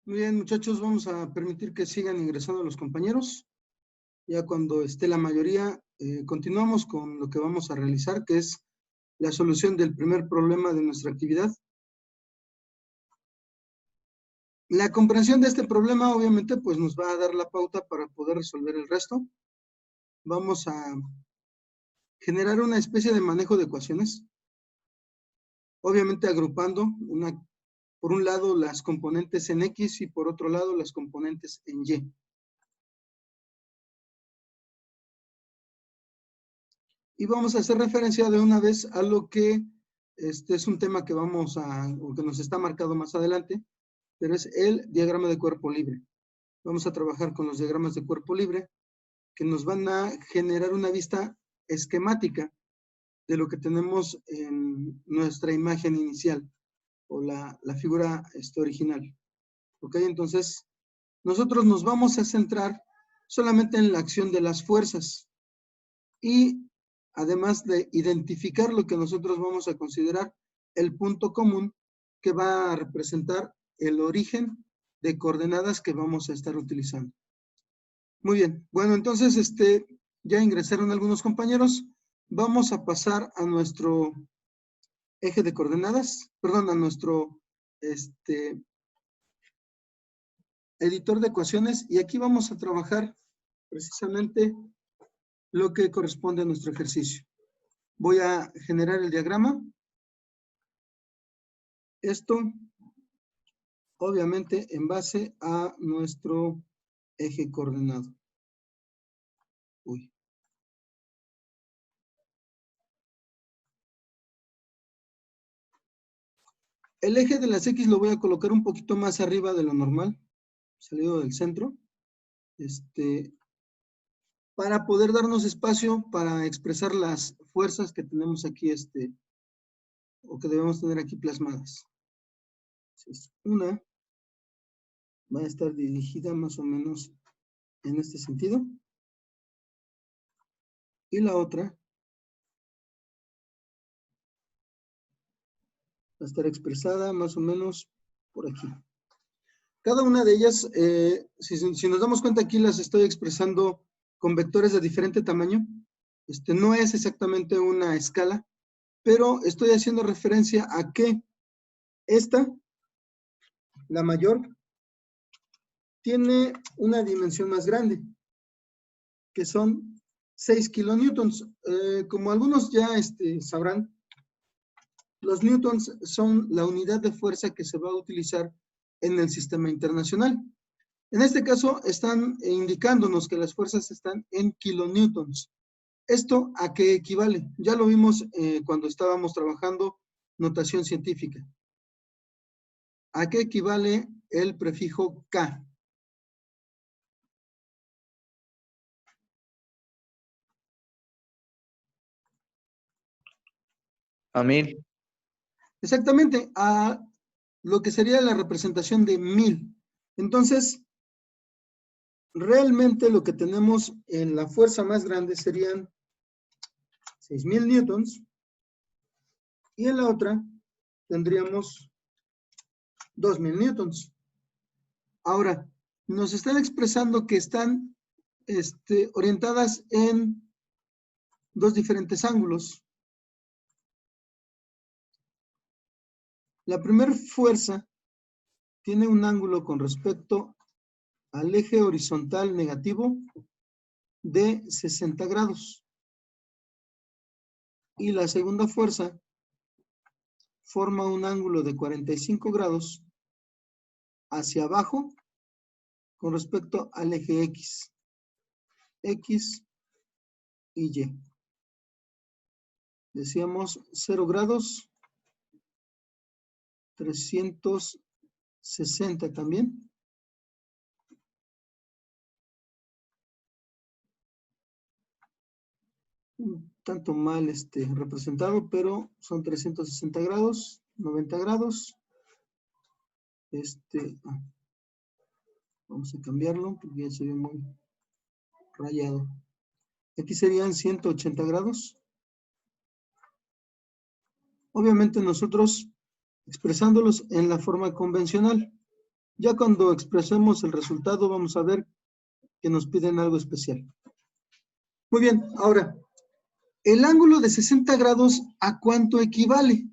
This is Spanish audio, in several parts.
Muy bien, muchachos, vamos a permitir que sigan ingresando los compañeros. Ya cuando esté la mayoría, continuamos con lo que vamos a realizar, que es la solución del primer problema de nuestra actividad. La comprensión de este problema, obviamente, pues nos va a dar la pauta para poder resolver el resto. Vamos a generar una especie de manejo de ecuaciones. Obviamente agrupando por un lado las componentes en X y por otro lado las componentes en Y. Y vamos a hacer referencia de una vez a lo que es un tema que o que nos está marcado más adelante, pero es el diagrama de cuerpo libre. Vamos a trabajar con los diagramas de cuerpo libre que nos van a generar una vista esquemática de lo que tenemos en nuestra imagen inicial o la figura original. ¿Ok? Entonces, nosotros nos vamos a centrar solamente en la acción de las fuerzas y además de identificar lo que nosotros vamos a considerar el punto común que va a representar el origen de coordenadas que vamos a estar utilizando. Muy bien, bueno, entonces ya ingresaron algunos compañeros. Vamos a pasar a nuestro eje de coordenadas, perdón, a nuestro editor de ecuaciones, y aquí vamos a trabajar precisamente lo que corresponde a nuestro ejercicio. Voy a generar el diagrama. Esto, obviamente, en base a nuestro eje coordenado. Uy. El eje de las X lo voy a colocar un poquito más arriba de lo normal, salido del centro, para poder darnos espacio para expresar las fuerzas que tenemos aquí, o que debemos tener aquí plasmadas. Entonces, una va a estar dirigida más o menos en este sentido, y la otra va a estar expresada más o menos por aquí. Cada una de ellas, si nos damos cuenta aquí, las estoy expresando con vectores de diferente tamaño. No es exactamente una escala, pero estoy haciendo referencia a que esta, la mayor, tiene una dimensión más grande, que son 6 kilonewtons. Como algunos ya sabrán, los newtons son la unidad de fuerza que se va a utilizar en el sistema internacional. En este caso, están indicándonos que las fuerzas están en kilonewtons. ¿Esto a qué equivale? Ya lo vimos cuando estábamos trabajando notación científica. ¿A qué equivale el prefijo K? A 1000. Exactamente, a lo que sería la representación de 1000. Entonces, realmente lo que tenemos en la fuerza más grande serían 6000 newtons, y en la otra tendríamos 2000 newtons. Ahora, nos están expresando que están orientadas en dos diferentes ángulos. La primera fuerza tiene un ángulo con respecto al eje horizontal negativo de 60 grados. Y la segunda fuerza forma un ángulo de 45 grados hacia abajo con respecto al eje X. X y Y. Decíamos 0 grados, 360 también. un tanto mal representado, pero son 360 grados, 90 grados. Vamos a cambiarlo porque ya se ve muy rayado. Aquí serían 180 grados. Obviamente nosotros expresándolos en la forma convencional. Ya cuando expresemos el resultado vamos a ver que nos piden algo especial. Muy bien, ahora, el ángulo de 60 grados, ¿a cuánto equivale?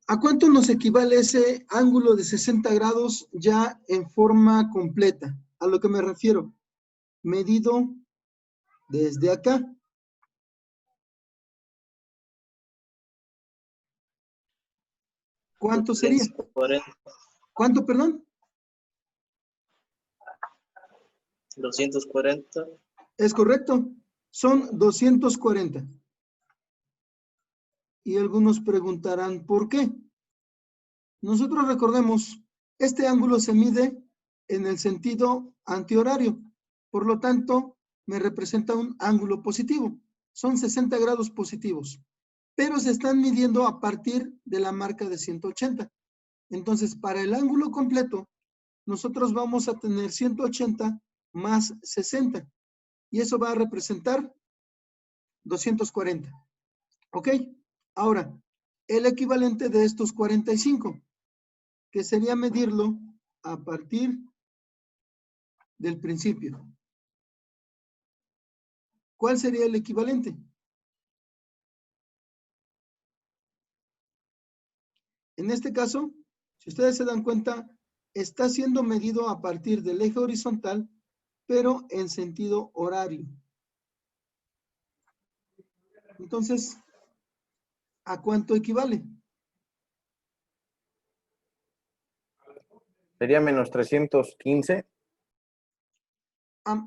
¿A cuánto nos equivale ese ángulo de 60 grados ya en forma completa? A lo que me refiero, medido desde acá. ¿Cuánto sería? 240. ¿Cuánto, perdón? 240. Es correcto, son 240. Y algunos preguntarán, ¿por qué? Nosotros recordemos, este ángulo se mide en el sentido antihorario, por lo tanto, me representa un ángulo positivo. Son 60 grados positivos, pero se están midiendo a partir de la marca de 180. Entonces, para el ángulo completo, nosotros vamos a tener 180 más 60, y eso va a representar 240. ¿Ok? Ahora, el equivalente de estos 45, que sería medirlo a partir del principio. ¿Cuál sería el equivalente? En este caso, si ustedes se dan cuenta, está siendo medido a partir del eje horizontal, pero en sentido horario. Entonces, ¿a cuánto equivale? Sería menos 315.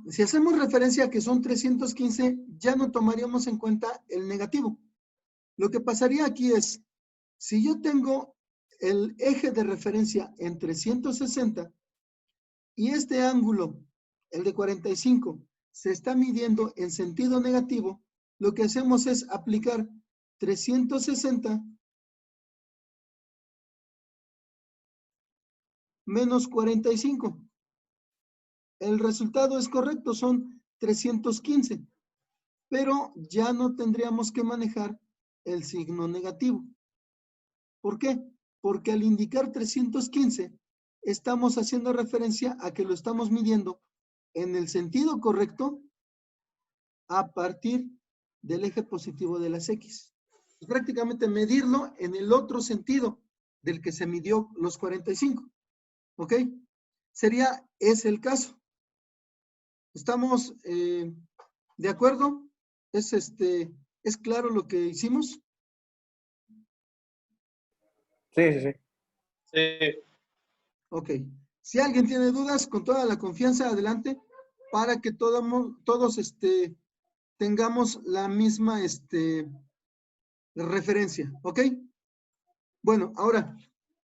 Si hacemos referencia a que son 315, ya no tomaríamos en cuenta el negativo. Lo que pasaría aquí es, si yo tengo el eje de referencia en 360 y este ángulo, el de 45, se está midiendo en sentido negativo, lo que hacemos es aplicar 360 menos 45. El resultado es correcto, son 315, pero ya no tendríamos que manejar el signo negativo. ¿Por qué? Porque al indicar 315, estamos haciendo referencia a que lo estamos midiendo en el sentido correcto a partir del eje positivo de las X. Pues prácticamente medirlo en el otro sentido del que se midió los 45. ¿Ok? Sería ese el caso. ¿Estamos de acuerdo? ¿Es claro lo que hicimos? Sí, sí, sí. Sí. Ok. Si alguien tiene dudas, con toda la confianza, adelante, para que todos tengamos la misma referencia. ¿Ok? Bueno, ahora,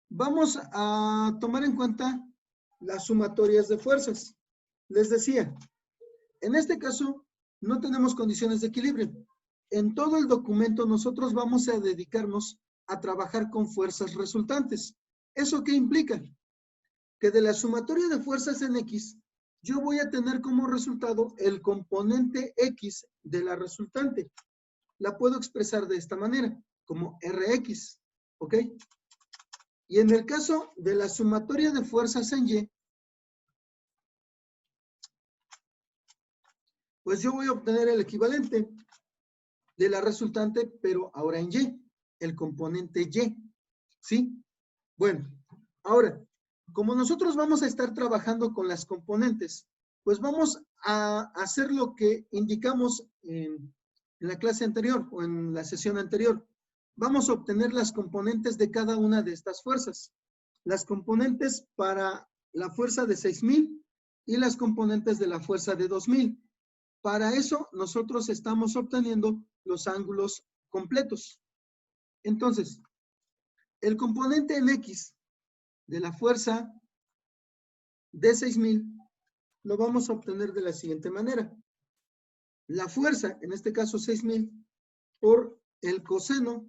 vamos a tomar en cuenta las sumatorias de fuerzas. Les decía, en este caso, no tenemos condiciones de equilibrio. En todo el documento nosotros vamos a dedicarnos a trabajar con fuerzas resultantes. ¿Eso qué implica? Que de la sumatoria de fuerzas en X, yo voy a tener como resultado el componente X de la resultante. La puedo expresar de esta manera, como Rx, ¿ok? Y en el caso de la sumatoria de fuerzas en Y, pues yo voy a obtener el equivalente de la resultante, pero ahora en Y, el componente Y, ¿sí? Bueno, ahora, como nosotros vamos a estar trabajando con las componentes, pues vamos a hacer lo que indicamos en la clase anterior o en la sesión anterior. Vamos a obtener las componentes de cada una de estas fuerzas. Las componentes para la fuerza de 6,000 y las componentes de la fuerza de 2,000. Para eso nosotros estamos obteniendo los ángulos completos. Entonces, El componente en X de la fuerza de 6000 lo vamos a obtener de la siguiente manera. La fuerza, en este caso 6000, por el coseno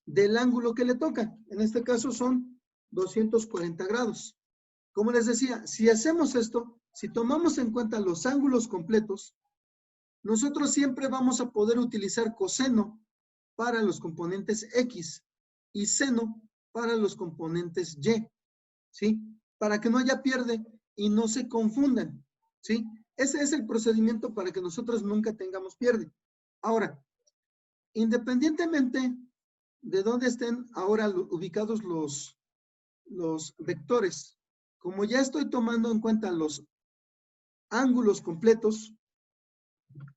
del ángulo que le toca. En este caso son 240 grados. Como les decía, si hacemos esto, si tomamos en cuenta los ángulos completos, nosotros siempre vamos a poder utilizar coseno para los componentes X y seno para los componentes Y, ¿sí? Para que no haya pierde y no se confundan, ¿sí? Ese es el procedimiento para que nosotros nunca tengamos pierde. Ahora, independientemente de dónde estén ahora ubicados los vectores, como ya estoy tomando en cuenta los ángulos completos,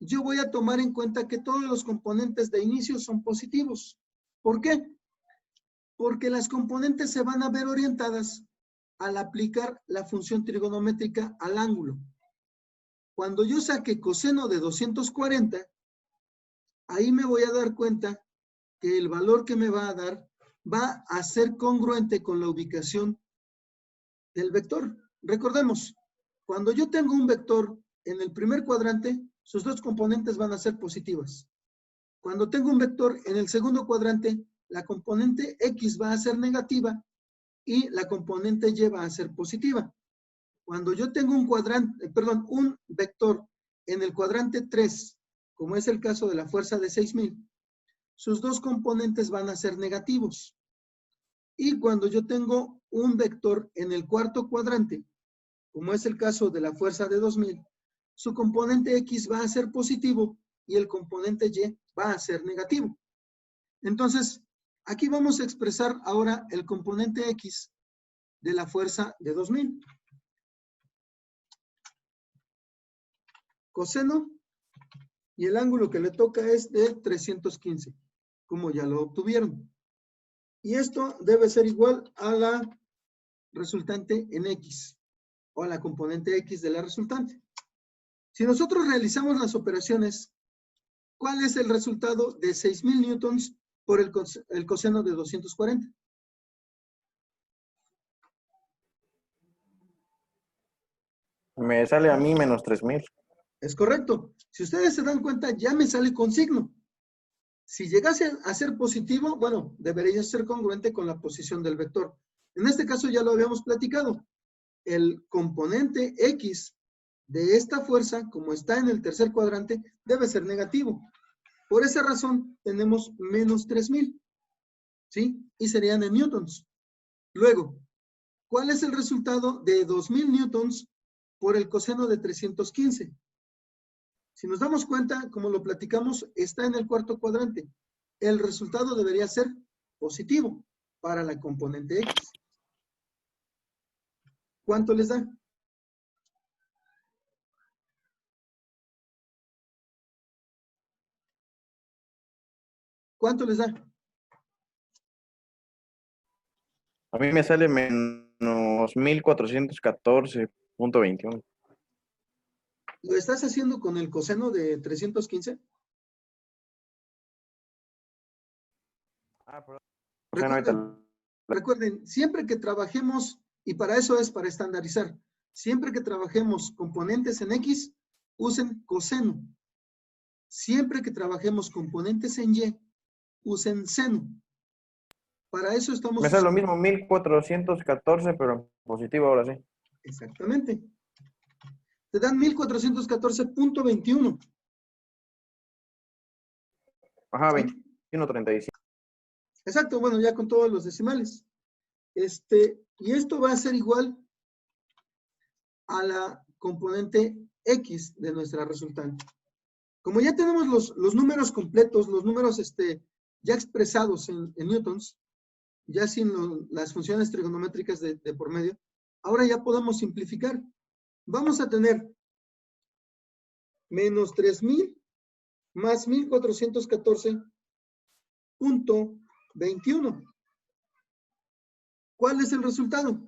yo voy a tomar en cuenta que todos los componentes de inicio son positivos. ¿Por qué? Porque las componentes se van a ver orientadas al aplicar la función trigonométrica al ángulo. Cuando yo saque coseno de 240, ahí me voy a dar cuenta que el valor que me va a dar va a ser congruente con la ubicación del vector. Recordemos, cuando yo tengo un vector en el primer cuadrante, sus dos componentes van a ser positivas. Cuando tengo un vector en el segundo cuadrante, la componente X va a ser negativa y la componente Y va a ser positiva. Cuando yo tengo un vector en el cuadrante 3, como es el caso de la fuerza de 6000, sus dos componentes van a ser negativos. Y cuando yo tengo un vector en el cuarto cuadrante, como es el caso de la fuerza de 2000, su componente X va a ser positivo y el componente Y va a ser negativo. Entonces, aquí vamos a expresar ahora el componente X de la fuerza de 2000. Coseno, y el ángulo que le toca es de 315, como ya lo obtuvieron. Y esto debe ser igual a la resultante en X, o a la componente X de la resultante. Si nosotros realizamos las operaciones, ¿cuál es el resultado de 6000 newtons por el coseno de 240? Me sale a mí menos 3000. Es correcto. Si ustedes se dan cuenta, ya me sale con signo. Si llegase a ser positivo, bueno, debería ser congruente con la posición del vector. En este caso ya lo habíamos platicado. El componente X de esta fuerza, como está en el tercer cuadrante, debe ser negativo. Por esa razón tenemos menos 3000, ¿sí? Y serían en newtons. Luego, ¿cuál es el resultado de 2000 newtons por el coseno de 315? Si nos damos cuenta, como lo platicamos, está en el cuarto cuadrante. El resultado debería ser positivo para la componente X. ¿Cuánto les da? ¿Cuánto les da? A mí me sale menos 1414.21. ¿Lo estás haciendo con el coseno de 315? Ah, perdón. O sea, no, Recuerden, recuerden, siempre que trabajemos, y para eso es para estandarizar, siempre que trabajemos componentes en X, usen coseno. Siempre que trabajemos componentes en Y, usen seno. Para eso estamos me sale lo usando. mismo, 1414, pero positivo ahora sí. Exactamente. Te dan 1414.21. Ajá, ¿Sí? 21.35. Exacto, bueno, ya con todos los decimales. Y esto va a ser igual a la componente X de nuestra resultante. Como ya tenemos los números completos, los números ya expresados en newtons, ya sin las funciones trigonométricas de por medio, ahora ya podemos simplificar. Vamos a tener menos 3000 más 1414.21. ¿Cuál es el resultado?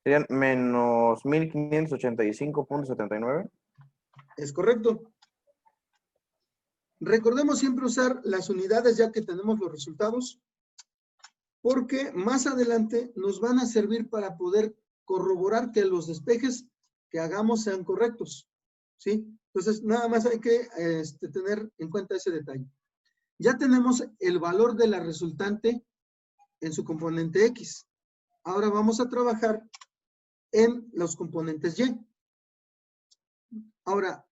Serían menos 1585.79. Es correcto. Recordemos siempre usar las unidades ya que tenemos los resultados, porque más adelante nos van a servir para poder corroborar que los despejes que hagamos sean correctos, ¿sí? Entonces, nada más hay que tener en cuenta ese detalle. Ya tenemos el valor de la resultante en su componente X. Ahora vamos a trabajar en los componentes Y. Ahora,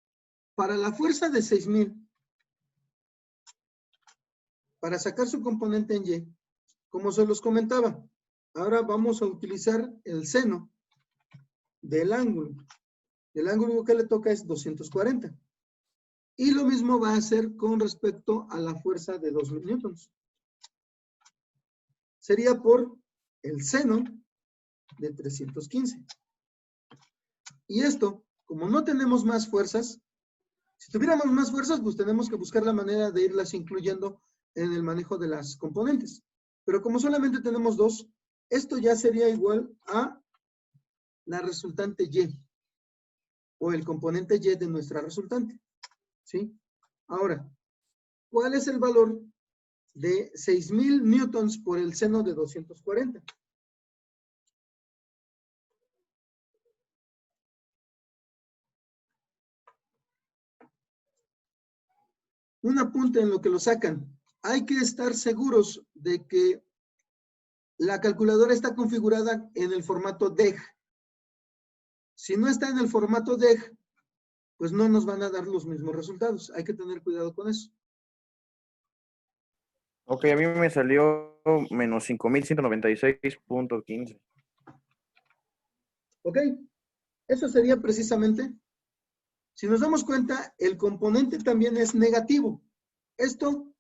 para la fuerza de 6000, para sacar su componente en Y, como se los comentaba, ahora vamos a utilizar el seno del ángulo. El ángulo que le toca es 240. Y lo mismo va a hacer con respecto a la fuerza de 2000 newtons. Sería por el seno de 315. Y esto, como no tenemos más fuerzas, si tuviéramos más fuerzas, pues tenemos que buscar la manera de irlas incluyendo en el manejo de las componentes. Pero como solamente tenemos dos, esto ya sería igual a la resultante Y, o el componente Y de nuestra resultante, ¿sí? Ahora, ¿cuál es el valor de 6000 newtons por el seno de 240? Un apunte en lo que lo sacan. Hay que estar seguros de que la calculadora está configurada en el formato DEG. Si no está en el formato DEG, pues no nos van a dar los mismos resultados. Hay que tener cuidado con eso. Ok, a mí me salió menos 5196.15. ¿Ok? Eso sería precisamente, si nos damos cuenta, el componente también es negativo. Esto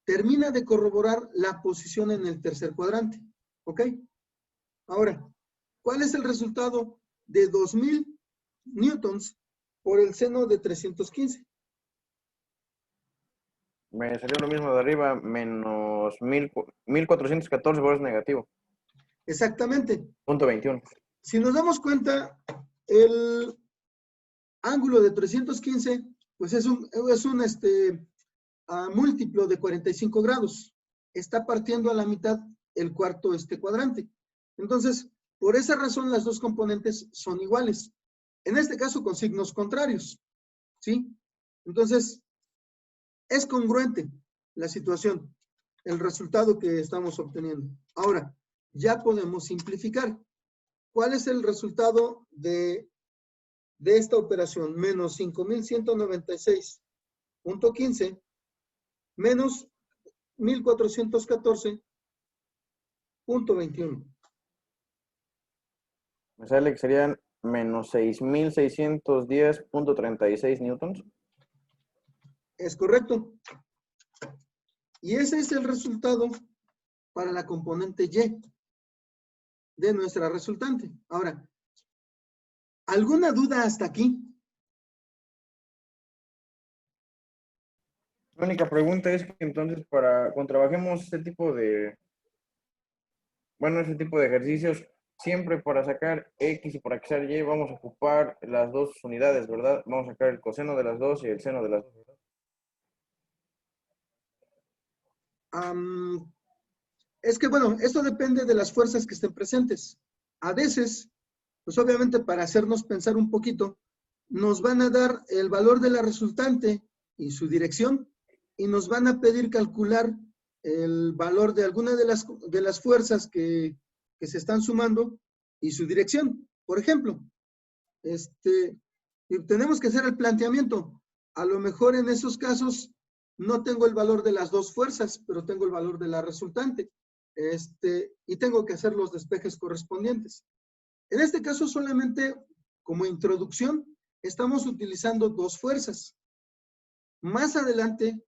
termina de corroborar la posición en el tercer cuadrante. ¿Ok? Ahora, ¿cuál es el resultado de 2000 newtons por el seno de 315? Me salió lo mismo de arriba, menos 1414 por negativo. Exactamente. Punto 21. Si nos damos cuenta, el ángulo de 315, pues es un múltiplo de 45 grados. Está partiendo a la mitad el cuarto cuadrante. Entonces, por esa razón las dos componentes son iguales. En este caso con signos contrarios, ¿sí? Entonces, es congruente la situación, el resultado que estamos obteniendo. Ahora, ya podemos simplificar. ¿Cuál es el resultado de esta operación? Menos 5196.15 menos 1414.21. Me sale que serían menos 6610.36 newtons. Es correcto. Y ese es el resultado para la componente Y de nuestra resultante. Ahora, ¿alguna duda hasta aquí? La única pregunta es que entonces cuando trabajemos ese tipo de ejercicios, siempre para sacar X y para sacar Y vamos a ocupar las dos unidades, ¿verdad? Vamos a sacar el coseno de las dos y el seno de las dos, ¿verdad? Es que, bueno, esto depende de las fuerzas que estén presentes. A veces, pues obviamente para hacernos pensar un poquito, nos van a dar el valor de la resultante y su dirección, y nos van a pedir calcular el valor de alguna de las fuerzas que se están sumando y su dirección. Por ejemplo, y tenemos que hacer el planteamiento. A lo mejor en esos casos no tengo el valor de las dos fuerzas, pero tengo el valor de la resultante. Y tengo que hacer los despejes correspondientes. En este caso, solamente como introducción, estamos utilizando dos fuerzas. Más adelante,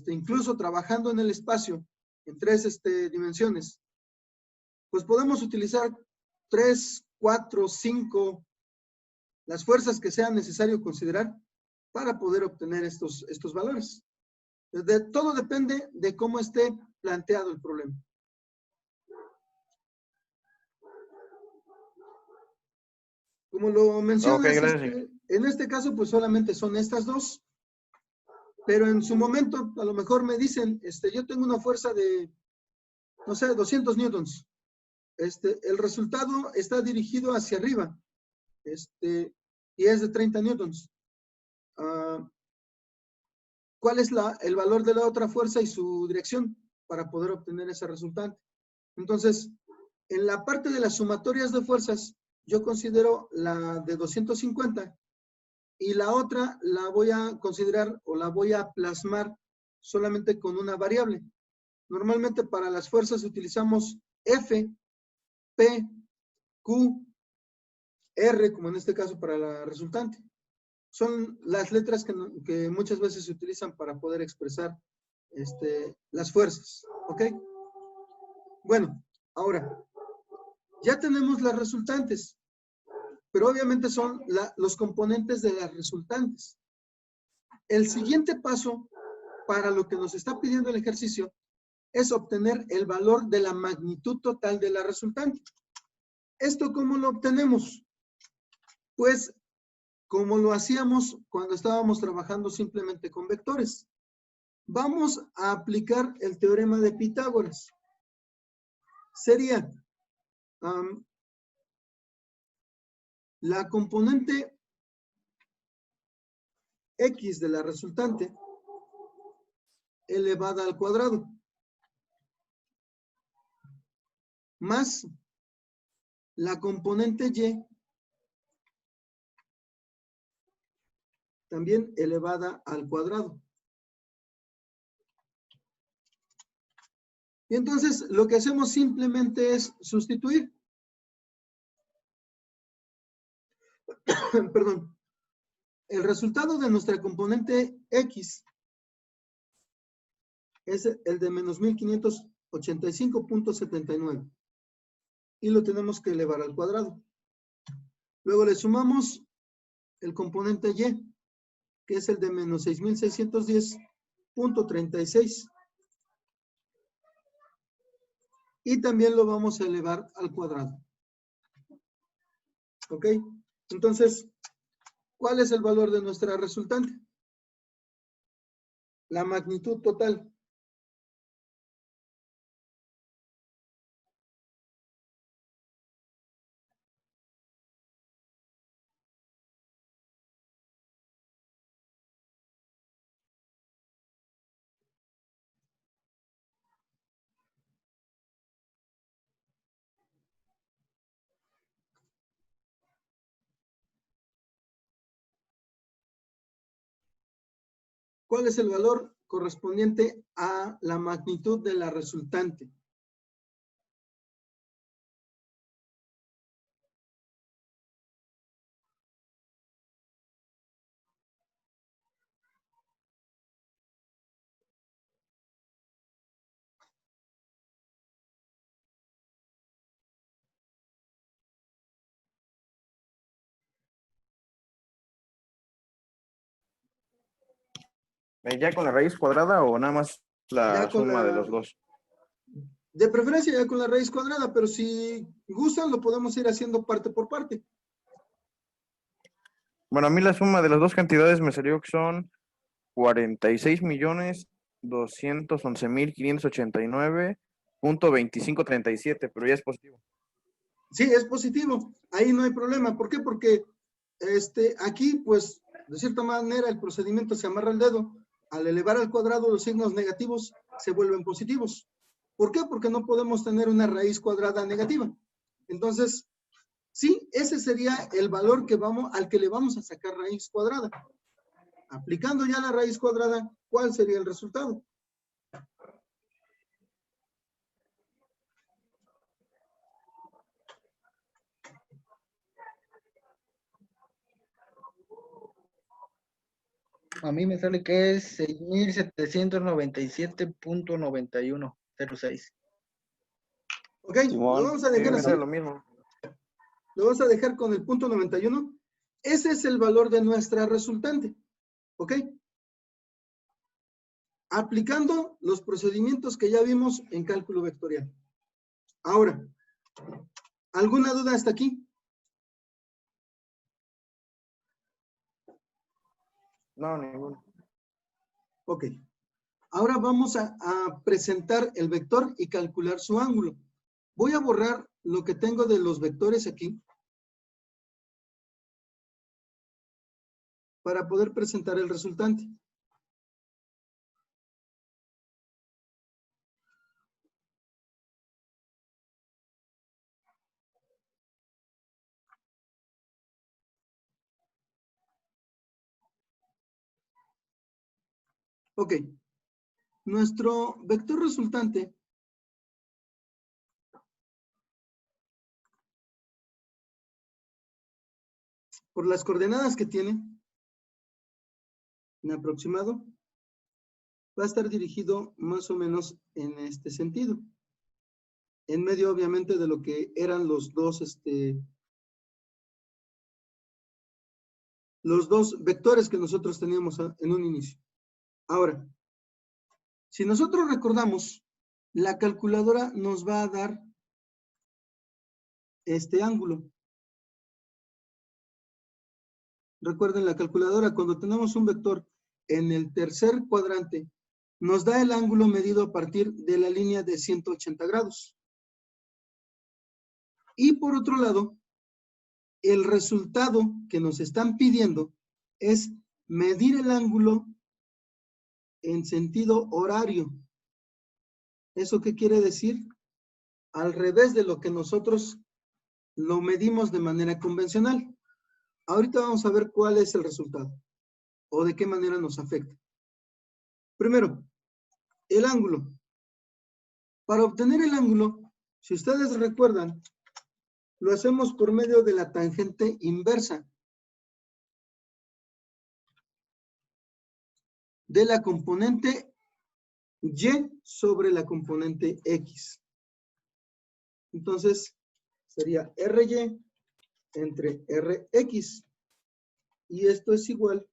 incluso trabajando en el espacio, en tres dimensiones, pues podemos utilizar 3, 4, 5, las fuerzas que sea necesario considerar para poder obtener estos valores. Todo depende de cómo esté planteado el problema. Como lo mencionas, gracias. en este caso, pues solamente son estas dos. Pero en su momento, a lo mejor me dicen, yo tengo una fuerza de, no sé, 200 newtons. El resultado está dirigido hacia arriba. Y es de 30 newtons. ¿Cuál es el valor de la otra fuerza y su dirección para poder obtener ese resultante? Entonces, en la parte de las sumatorias de fuerzas, yo considero la de 250 y la otra la voy a considerar o la voy a plasmar solamente con una variable. Normalmente para las fuerzas utilizamos F, P, Q, R, como en este caso para la resultante. Son las letras que muchas veces se utilizan para poder expresar las fuerzas. ¿Ok? Bueno, ahora, ya tenemos las resultantes, pero obviamente son los componentes de las resultantes. El siguiente paso para lo que nos está pidiendo el ejercicio es obtener el valor de la magnitud total de la resultante. ¿Esto cómo lo obtenemos? Pues como lo hacíamos cuando estábamos trabajando simplemente con vectores. Vamos a aplicar el teorema de Pitágoras. Sería la componente X de la resultante elevada al cuadrado más la componente Y también elevada al cuadrado. Y entonces lo que hacemos simplemente es sustituir. Perdón. El resultado de nuestra componente X es el de menos 1585.79. Y lo tenemos que elevar al cuadrado. Luego le sumamos el componente Y, que es el de menos 6610.36. Y también lo vamos a elevar al cuadrado. ¿Ok? Entonces, ¿cuál es el valor de nuestra resultante? La magnitud total. ¿Cuál es el valor correspondiente a la magnitud de la resultante? ¿Ya con la raíz cuadrada o nada más la Ya con suma de los dos? De preferencia ya con la raíz cuadrada, pero si gustan lo podemos ir haciendo parte por parte. Bueno, a mí la suma de las dos cantidades me salió que son 46.211.589.2537, pero ya es positivo. Sí, es positivo. Ahí no hay problema. ¿Por qué? Porque aquí, pues, de cierta manera, el procedimiento se amarra el dedo. Al elevar al cuadrado, los signos negativos se vuelven positivos. ¿Por qué? Porque no podemos tener una raíz cuadrada negativa. Entonces, sí, ese sería el valor al que le vamos a sacar raíz cuadrada. Aplicando ya la raíz cuadrada, ¿cuál sería el resultado? A mí me sale que es 6.797.9106. Ok, lo vamos a dejar así. Lo mismo. Lo vamos a dejar con el punto 91. Ese es el valor de nuestra resultante. ¿Ok? Aplicando los procedimientos que ya vimos en cálculo vectorial. Ahora, ¿alguna duda hasta aquí? No, ninguno. Ok. Ahora vamos a presentar el vector y calcular su ángulo. Voy a borrar lo que tengo de los vectores aquí para poder presentar el resultante. Ok. Nuestro vector resultante por las coordenadas que tiene en aproximado va a estar dirigido más o menos en este sentido. En medio, obviamente, de lo que eran los dos vectores que nosotros teníamos en un inicio. Ahora, si nosotros recordamos, la calculadora nos va a dar este ángulo. Recuerden, la calculadora, cuando tenemos un vector en el tercer cuadrante, nos da el ángulo medido a partir de la línea de 180 grados. Y por otro lado, el resultado que nos están pidiendo es medir el ángulo en sentido horario. ¿Eso qué quiere decir? Al revés de lo que nosotros lo medimos de manera convencional. Ahorita vamos a ver cuál es el resultado o de qué manera nos afecta. Primero, el ángulo. Para obtener el ángulo, si ustedes recuerdan, lo hacemos por medio de la tangente inversa de la componente Y sobre la componente X. Entonces, sería RY entre RX. Y esto es igual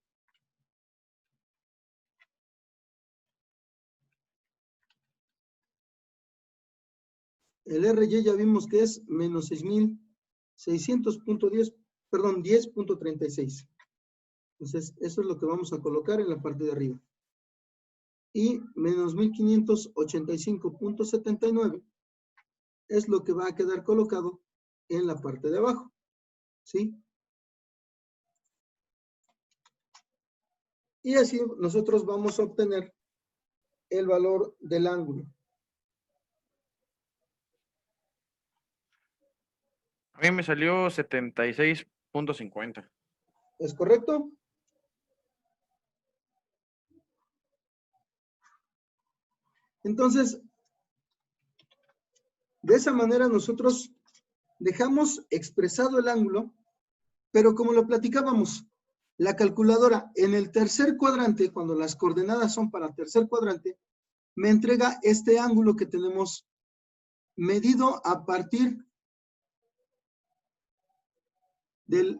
el RY ya vimos que es menos 6.600.10, perdón, 10.36. Entonces, eso es lo que vamos a colocar en la parte de arriba. Y menos 1.585.79 es lo que va a quedar colocado en la parte de abajo. ¿Sí? Y así nosotros vamos a obtener el valor del ángulo. A mí me salió 76.50. ¿Es correcto? Entonces, de esa manera nosotros dejamos expresado el ángulo, pero como lo platicábamos, la calculadora en el tercer cuadrante, cuando las coordenadas son para tercer cuadrante, me entrega este ángulo que tenemos medido a partir de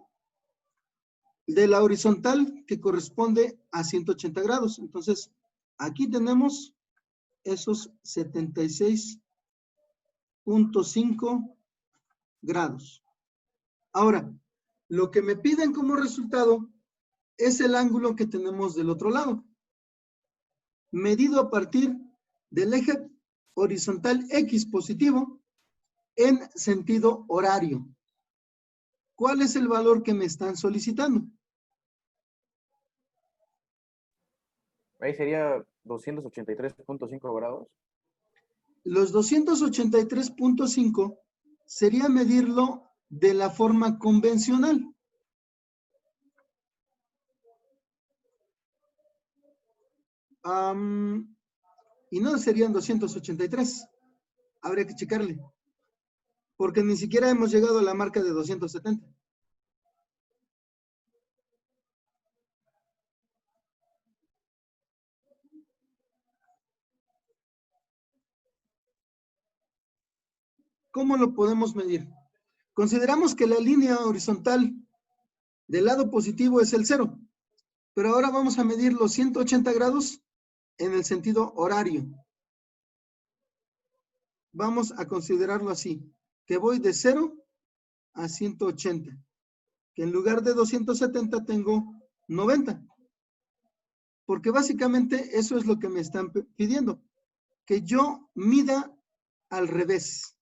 la horizontal que corresponde a 180 grados. Entonces, aquí tenemos esos 76.5 grados. Ahora, lo que me piden como resultado es el ángulo que tenemos del otro lado, medido a partir del eje horizontal X positivo en sentido horario. ¿Cuál es el valor que me están solicitando? Ahí sería 283.5 grados. Los 283.5 sería medirlo de la forma convencional. Y no serían 283. Habría que checarle. Porque ni siquiera hemos llegado a la marca de 270. ¿Cómo lo podemos medir? Consideramos que la línea horizontal del lado positivo es el 0. Pero ahora vamos a medir los 180 grados en el sentido horario. Vamos a considerarlo así, que voy de 0 a 180. Que en lugar de 270 tengo 90. Porque básicamente eso es lo que me están pidiendo, que yo mida al revés.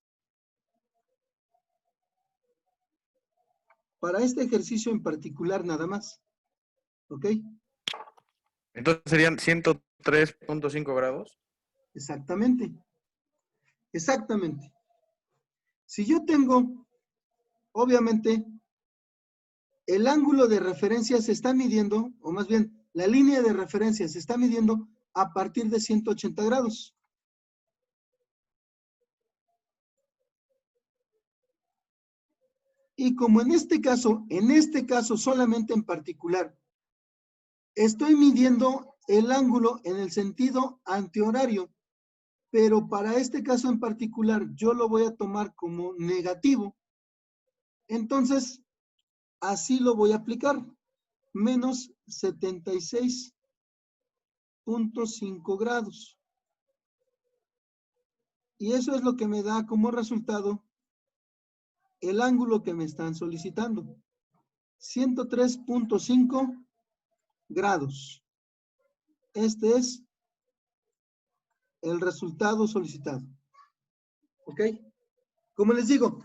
Para este ejercicio en particular nada más. ¿Ok? Entonces serían 103.5 grados. Exactamente. Exactamente. Si yo tengo, obviamente, el ángulo de referencia se está midiendo, o más bien, la línea de referencia se está midiendo a partir de 180 grados. Y como en este caso solamente en particular, estoy midiendo el ángulo en el sentido antihorario, pero para este caso en particular yo lo voy a tomar como negativo. Entonces, así lo voy a aplicar. Menos 76.5 grados. Y eso es lo que me da como resultado el ángulo que me están solicitando. 103.5 grados. Este es el resultado solicitado. ¿Ok? Como les digo,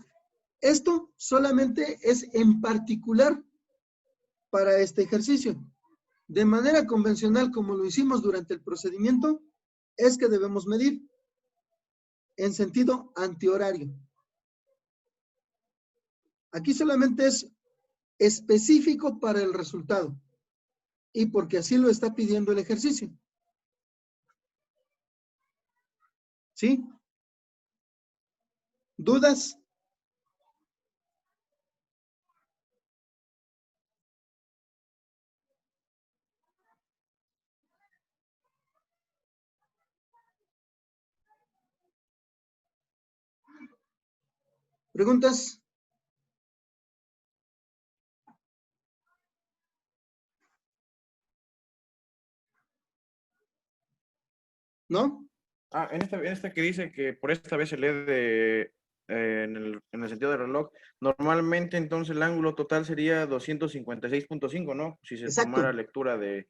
esto solamente es en particular para este ejercicio. De manera convencional, como lo hicimos durante el procedimiento, es que debemos medir en sentido antihorario. Aquí solamente es específico para el resultado y porque así lo está pidiendo el ejercicio. ¿Sí? ¿Dudas? ¿Preguntas? ¿No? Ah, en esta que dice que por esta vez se lee en el sentido del reloj, normalmente entonces el ángulo total sería 256.5, ¿no? Si se Exacto. tomara lectura de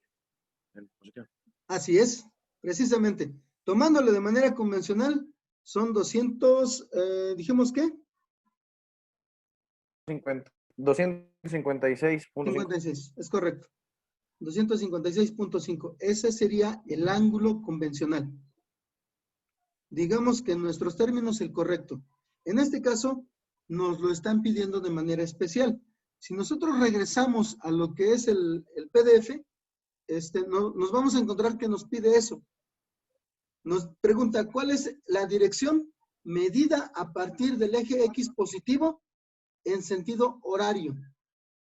posición. Así es, precisamente. Tomándolo de manera convencional, son 200, dijimos ¿qué? 256.5. 56, es correcto. 256.5. Ese sería el ángulo convencional. Digamos que en nuestros términos el correcto. En este caso, nos lo están pidiendo de manera especial. Si nosotros regresamos a lo que es el PDF, nos vamos a encontrar que nos pide eso. Nos pregunta, ¿cuál es la dirección medida a partir del eje X positivo en sentido horario?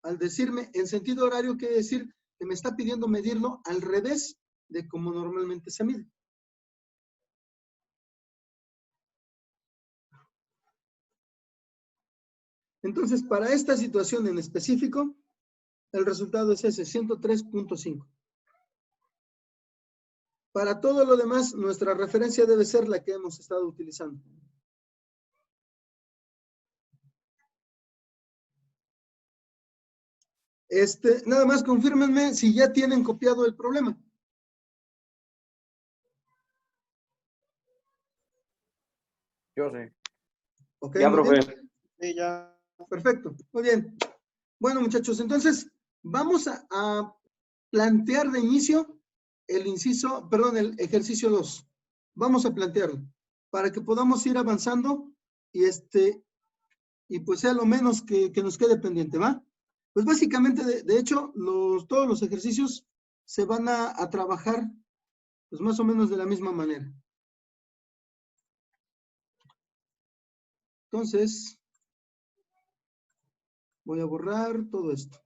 Al decirme en sentido horario, quiere decir que me está pidiendo medirlo al revés de como normalmente se mide. Entonces, para esta situación en específico, el resultado es ese, 103.5. Para todo lo demás, nuestra referencia debe ser la que hemos estado utilizando. Nada más confírmenme si ya tienen copiado el problema. Yo sé. Ok, Ya, muy bien. profe. Sí, ya. Perfecto, muy bien. Bueno, muchachos, entonces vamos a plantear de inicio el ejercicio 2. Vamos a plantearlo para que podamos ir avanzando y pues sea lo menos que nos quede pendiente, ¿va? Pues básicamente, de hecho, todos los ejercicios se van a trabajar pues más o menos de la misma manera. Entonces, voy a borrar todo esto.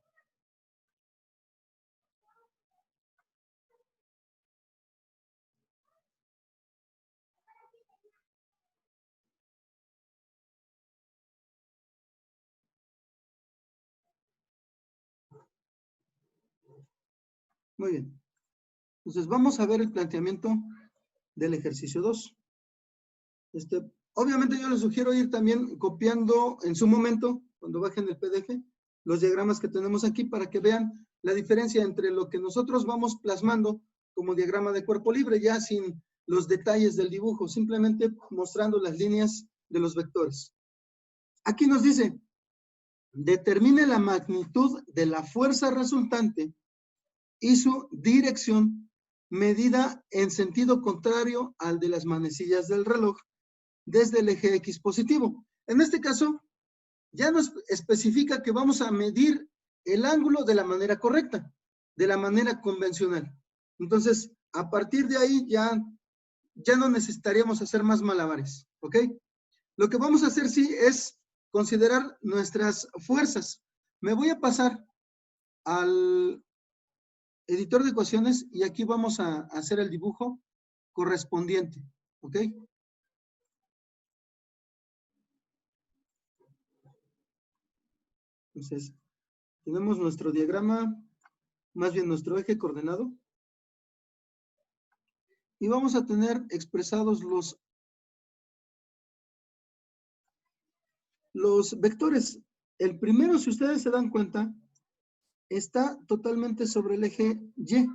Muy bien. Entonces, vamos a ver el planteamiento del ejercicio 2. Obviamente yo les sugiero ir también copiando en su momento, cuando bajen el PDF, los diagramas que tenemos aquí para que vean la diferencia entre lo que nosotros vamos plasmando como diagrama de cuerpo libre, ya sin los detalles del dibujo, simplemente mostrando las líneas de los vectores. Aquí nos dice, determine la magnitud de la fuerza resultante y su dirección medida en sentido contrario al de las manecillas del reloj desde el eje X positivo. En este caso, ya nos especifica que vamos a medir el ángulo de la manera correcta, de la manera convencional. Entonces, a partir de ahí ya no necesitaríamos hacer más malabares, ¿ok? Lo que vamos a hacer sí es considerar nuestras fuerzas. Me voy a pasar al editor de ecuaciones y aquí vamos a hacer el dibujo correspondiente, ¿ok? Entonces, tenemos nuestro diagrama, más bien nuestro eje coordenado, y vamos a tener expresados los vectores. El primero, si ustedes se dan cuenta, está totalmente sobre el eje Y.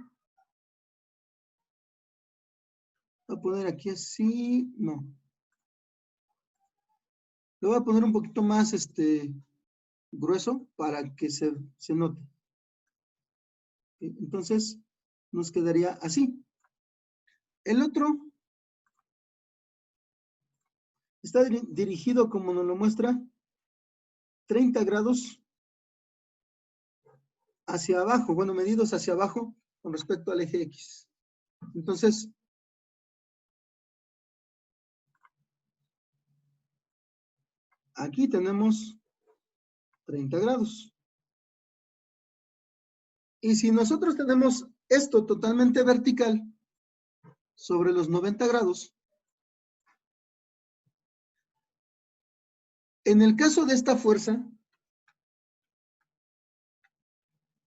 Voy a poner aquí así, no. Lo voy a poner un poquito más grueso para que se note. Entonces, nos quedaría así. El otro está dirigido, como nos lo muestra, 30 grados hacia abajo, bueno, medidos hacia abajo con respecto al eje X. Entonces, aquí tenemos 30 grados. Y si nosotros tenemos esto totalmente vertical sobre los 90 grados, en el caso de esta fuerza,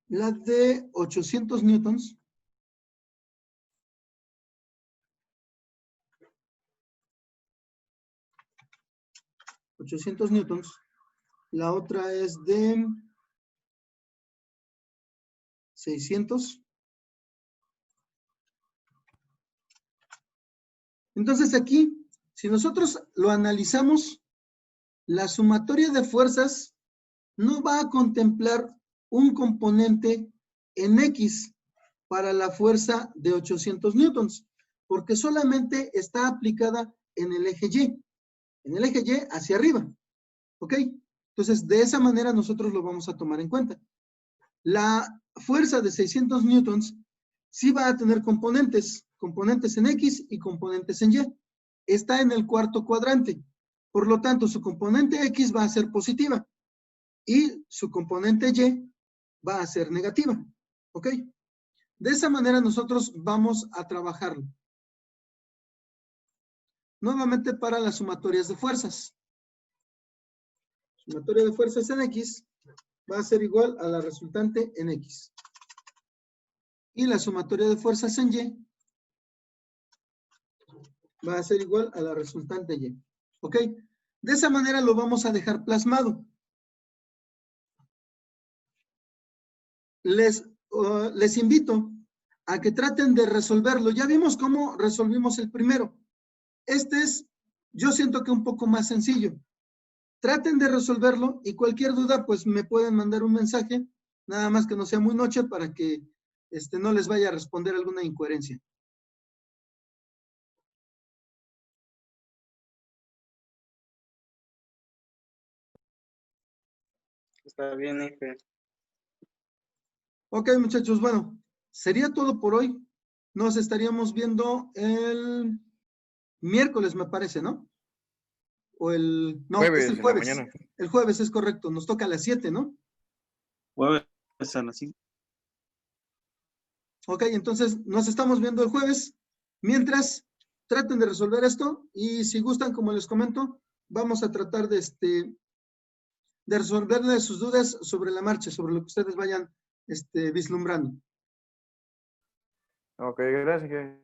la de 800 newtons, la otra es de 600. Entonces aquí, si nosotros lo analizamos, la sumatoria de fuerzas no va a contemplar un componente en X para la fuerza de 800 newtons, porque solamente está aplicada en el eje Y hacia arriba, ¿ok? Entonces, de esa manera nosotros lo vamos a tomar en cuenta. La fuerza de 600 newtons sí va a tener componentes en X y componentes en Y. Está en el cuarto cuadrante. Por lo tanto, su componente X va a ser positiva y su componente Y va a ser negativa, ¿ok? De esa manera nosotros vamos a trabajarlo. Nuevamente para las sumatorias de fuerzas. Sumatoria de fuerzas en X va a ser igual a la resultante en X. Y la sumatoria de fuerzas en Y va a ser igual a la resultante Y. ¿Ok? De esa manera lo vamos a dejar plasmado. Les invito a que traten de resolverlo. Ya vimos cómo resolvimos el primero. Este es, yo siento que un poco más sencillo. Traten de resolverlo y cualquier duda, pues me pueden mandar un mensaje, nada más que no sea muy noche para que no les vaya a responder alguna incoherencia. Está bien, jefe. Ok, muchachos, bueno, sería todo por hoy. Nos estaríamos viendo el miércoles, me parece, ¿no? No, Jueves, es el en la jueves. mañana. El jueves es correcto, nos toca a las 7, ¿no? Jueves a las 5. Ok, entonces nos estamos viendo el jueves. Mientras, traten de resolver esto y si gustan, como les comento, vamos a tratar de resolverle sus dudas sobre la marcha, sobre lo que ustedes vayan vislumbrando. Ok, gracias, jefe.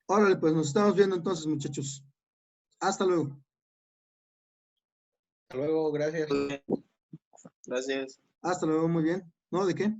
Órale, pues nos estamos viendo entonces, muchachos. Hasta luego. Hasta luego, gracias. Gracias. Hasta luego, muy bien. ¿No? ¿De qué?